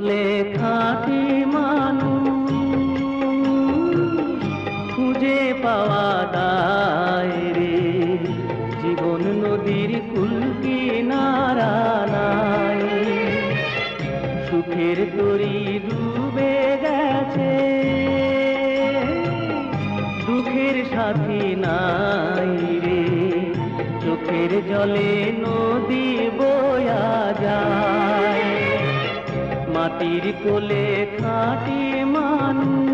লেখাটি মানুষ খুঁজে পাওয়া দায় রে, জীবন নদীর কুল কিনারা নাই, সুখের তরি ডুবে গেছে, দুঃখের সাথী নাই রে, চোখের জলে নদী বয়া যায়, মাটির কোলে খাঁটি মানুষ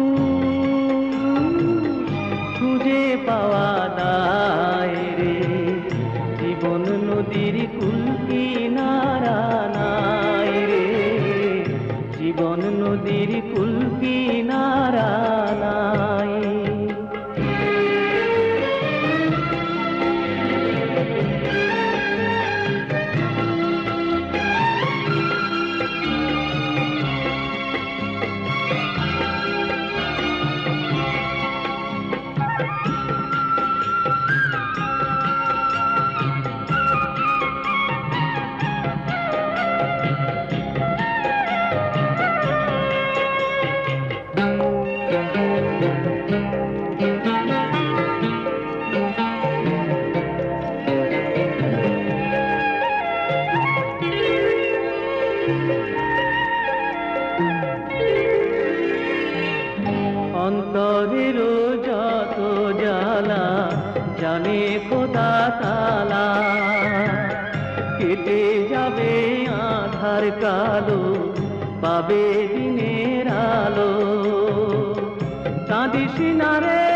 খুঁজে পাওয়া দায় রে, জীবন নদীর কুল কিনারা নাই রে, জীবন নদীর কুল কিনারা নাই। অন্তরের যত জ্বালা জানে খোদা তাআলা, কেটে যাবে আধার কালো, পাবে দিনের আলো, কাঁদিস না রে,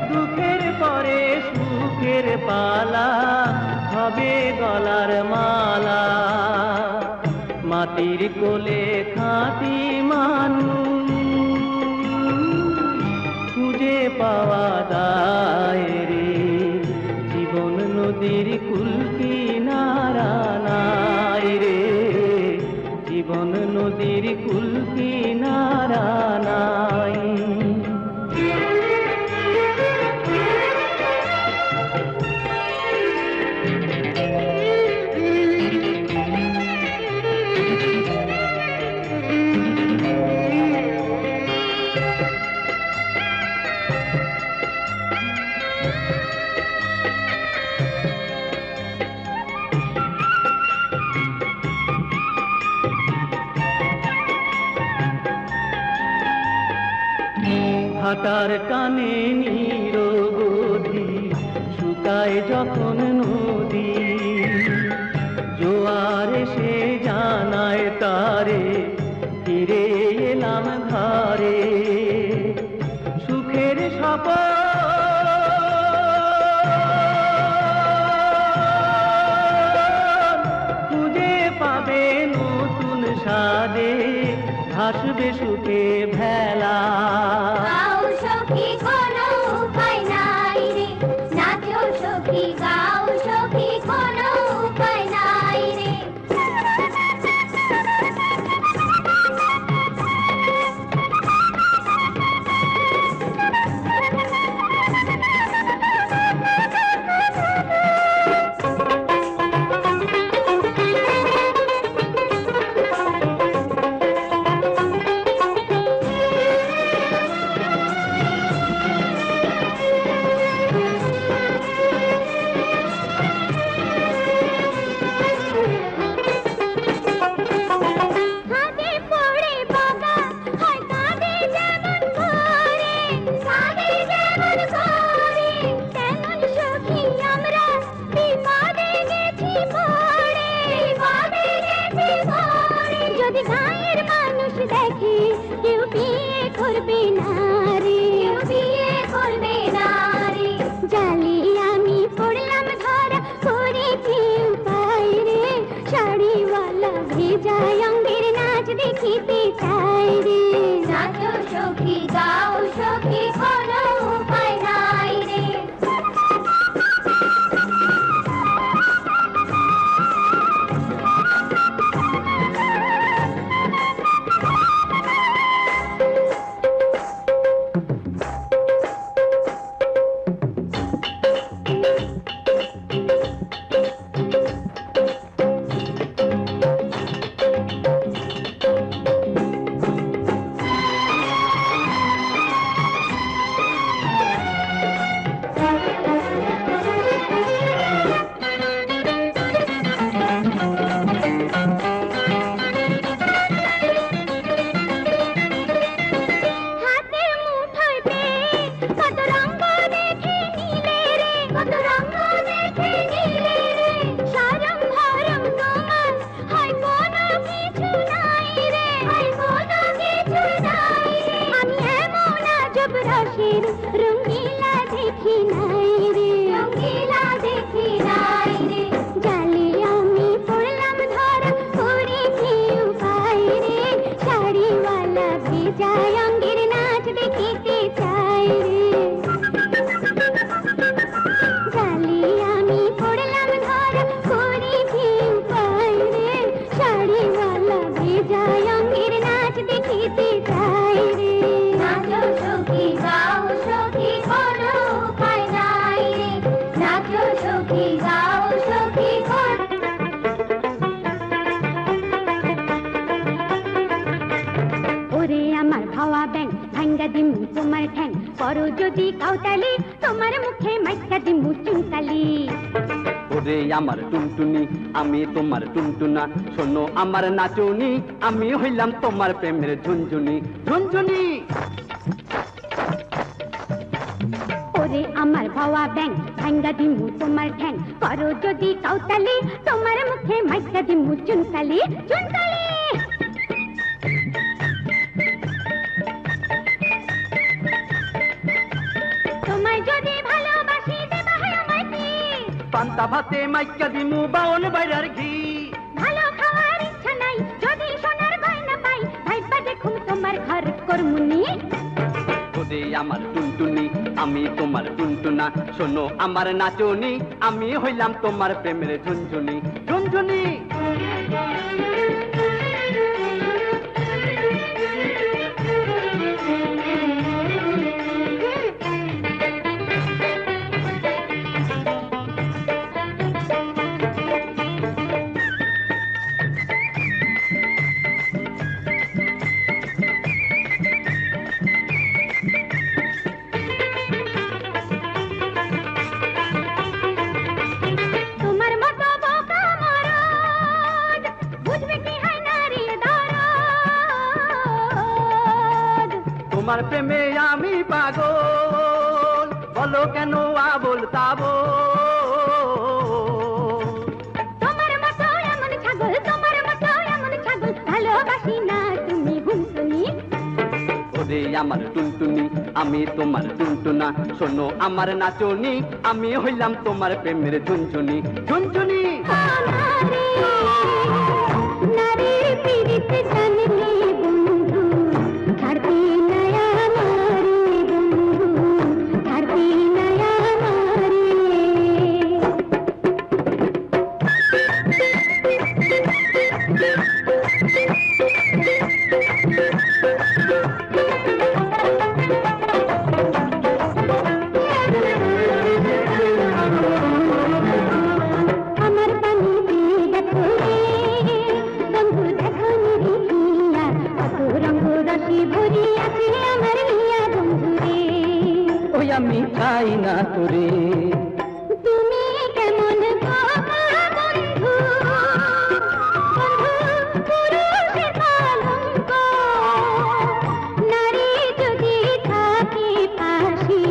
দুঃখের পরে সুখের পালা, হবে গলার মালা, মাটির কোলে খাঁটি মানুষ খুঁজে পাওয়া দায় রে, জীবন নদীর কুল কিনারা নাই রে, জীবন নদীর কুল কিনারা নাই। ভাটার টানে নিরবধি শুকায় যখন নদী, জোয়ার এসে জানায় তারে, ফিরে এলাম ধারে, সুখের সপন খুঁজে পাবে নতুন স্বাদে, ভাসবে সুখে ভেলা, সখী কোনো উপায় নাই রে, নাচো সখী গাও সখী কোনো উপায় নাই রে। যদি গায়ের মানুষ দেখে কেউ বিয়ে করবে না রে, বিয়ে করবে না রে, জালি আমি পড়লাম ধরা, করেছি উপায় রে, শাড়িওয়ালা ভেজা অঙ্গের নাচ দেখিতে চাই রে, নাচো সখী গাও সখী কোনো উপায় নাই রে। শাড়িওয়ালা ভেজা রঙের নাচ দেখিতে চাই রে। নাচো সখী গাও সখী কোনো উপায় নাই রে। নাচো সখী গাও সখী ওরে আমার ভাওয়া ব্যাং ভাঙ্গা দিমু তোমার ঠ্যাং করো যদি কাউতালি তোমার মুখে মাইকা দিমু চুনকালি। ওরে আমার টুনটুনি আমি তোমার টুনটুনা শোনো আমার নাচুনি আমি হইলাম তোমার প্রেমের ঝুনঝুনি ঝুনঝুনি। ওরে আমার ভাওয়া ব্যাং ভাঙ্গা দিমু তোমার ঠ্যাং করো যদি কাউতালি তোমার মুখে মাইকা দিমু চুনকালি চুনকালি। তোমায় যদি ভালোবাসি দেবা হয় আমায় কি পান্তা ভাতে মাইকা দিমু বাউন বাইরার ঘি। ভালো খাওয়ার ইচ্ছা নাই যদি সোনার গয়না পাই ভাইবা দেখুন তোমার ঘর করমুনি। ওরে আমার টুনটুনি আমি তোমার টুনটুনা শোনো আমার নাচুনি আমি হইলাম তোমার প্রেমের ঝুনঝুনি ঝুনঝুনি। তোমার মতো বোকা মরদ বুঝবে কি হয় নারীর দরদ। তোমার প্রেমে আমি পাগল বলো কেন আবোল তাবোল। তোমার মতো এমন ছাগল তোমার মতো এমন ছাগল ভালোবাসি না তুমি হুমতুনি। ওরে আমার টুনটুনি আমি তোমার টুনটুনা শোনো আমার নাচুনি আমি হইলাম তোমার প্রেমের ঝুনঝুনি ঝুনঝুনি। নারীর পীড়িত জানলে বন্ধু ছাড়বি না আমারে বন্ধু ছাড়বি না আমারে। আমার পানি দেখো রে বন্ধু দেখো নিরিখিয়া কত রঙ রসি ভরি আছে আমার হিয়া বন্ধু রে। ওই আমি চাই না তোরে তুমি কেমন বোকা বন্ধু বন্ধু পুরুষের কলঙ্ক। নারী যদি থাকে পাশে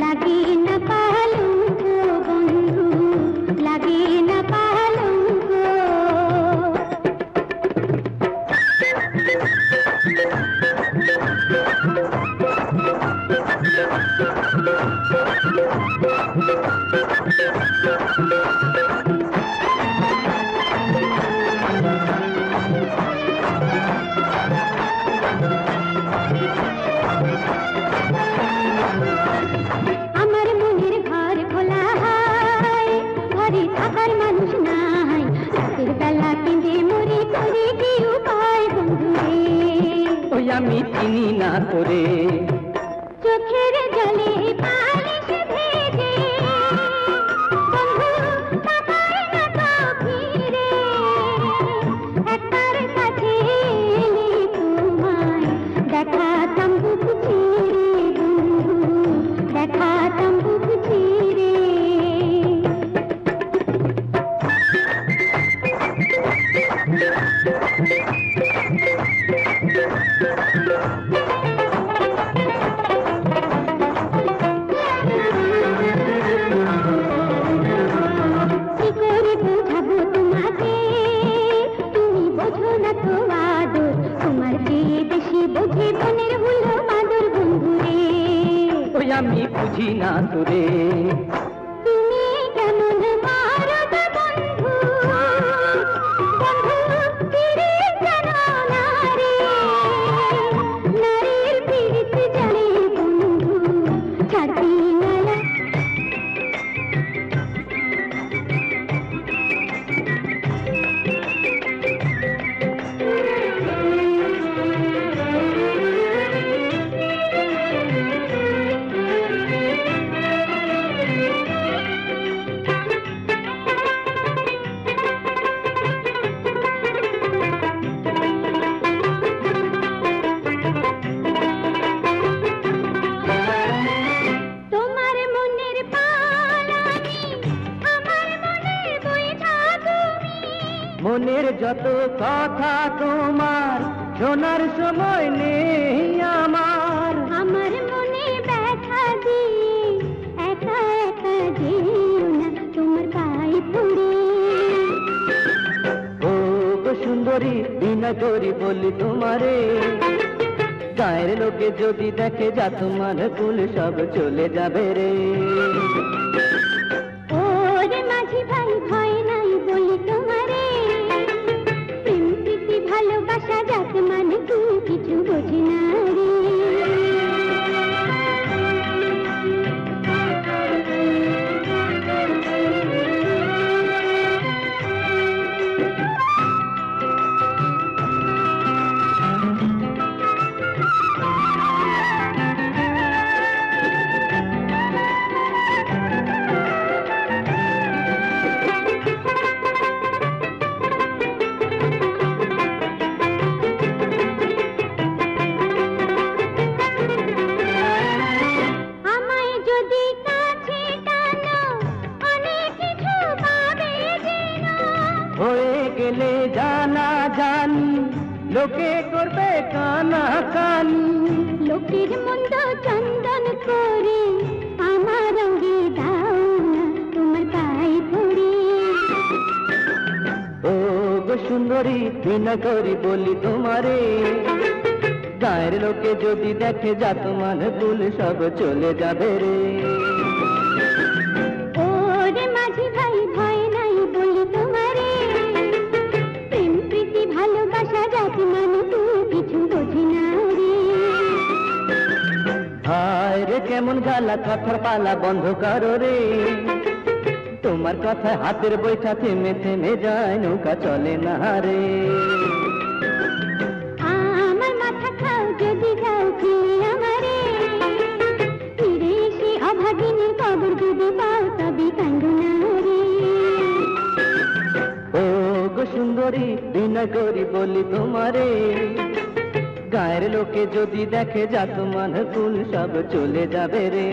লাগে না পালঙ্ক বন্ধু লাগে না পালঙ্ক। আমার মনের ঘর খোলা হয় ঘরে থাকার মানুষ নাই রাতের বেলা কেঁদে মরে করে কি উপায় বন্ধু রে। ওই আমি চিনি না তোরে চোখের জলে পালিশ ভেজে বন্ধু তাকায় না তো ফিরে। একবার কাছে এলে তোমায় দেখাতাম বুক চিরে বন্ধু দেখাতাম বুক চিরে। কি করে বোঝাবো তোমাকে তুমি বোঝো না তো আদর তোমার চেয়ে বেশি বোঝে বনের হুলো বাদর বন্ধু রে। ওই আমি বুঝি না তোরে তুমি কেমন মারদ বন্ধু বন্ধু ফিরে জানো না রে। নারীর পীড়িত জানে বন্ধু ছাড়বি না। যত কথা তোমার শোনার সময় নেই আমার। আমার মনে ব্যথা দিয়ে একা একা যেও না তোমার পায়ে পড়ে। ও গো সুন্দরী বিনা করি বলি তোমারে, গায়ের লোকে যদি দেখে যা তোমার কুল সব চলে যাবে রে। ওরে মাঝি ভাই ভয় নাই বলি তোমারে, প্রেম প্রীতি ভালোবাসা যাত মানে তুই কিছু বোঝি না রে। হয়ে গেলে জানা জানি লোকে করবে কানা কানি। লোকের মন্দ চন্দন করে আমার রঙে দাও না তোমার পায়ে পড়ে। ও গো সুন্দরী বিনা করি বলি তোমারে, গায়ের লোকে যদি দেখে যা তোমার কুল সব চলে যাবে রে। ওরে মাঝি ভাই ভয় নাই বলি তোমারে, প্রেম প্রীতি ভালোবাসা যাত মানে তুই কিছু বোঝি না রে। হায় রে কেমন গালা কথার পালা বন্ধ করো রে, তোমার কথা হাতের বৈঠা থেমে থেমে যায় নৌকা চলে না রে। আমার মাথা খাও যদি যাও ফিরে আমারে, ফিরে এসে অভাগিনীর কবর যদি পাও তবে কান্দো না রে। ও গো সুন্দরী বিনা করি বলি তোমারে, গায়ের লোকে যদি দেখে যা তোমার কুল সব চলে যাবে রে।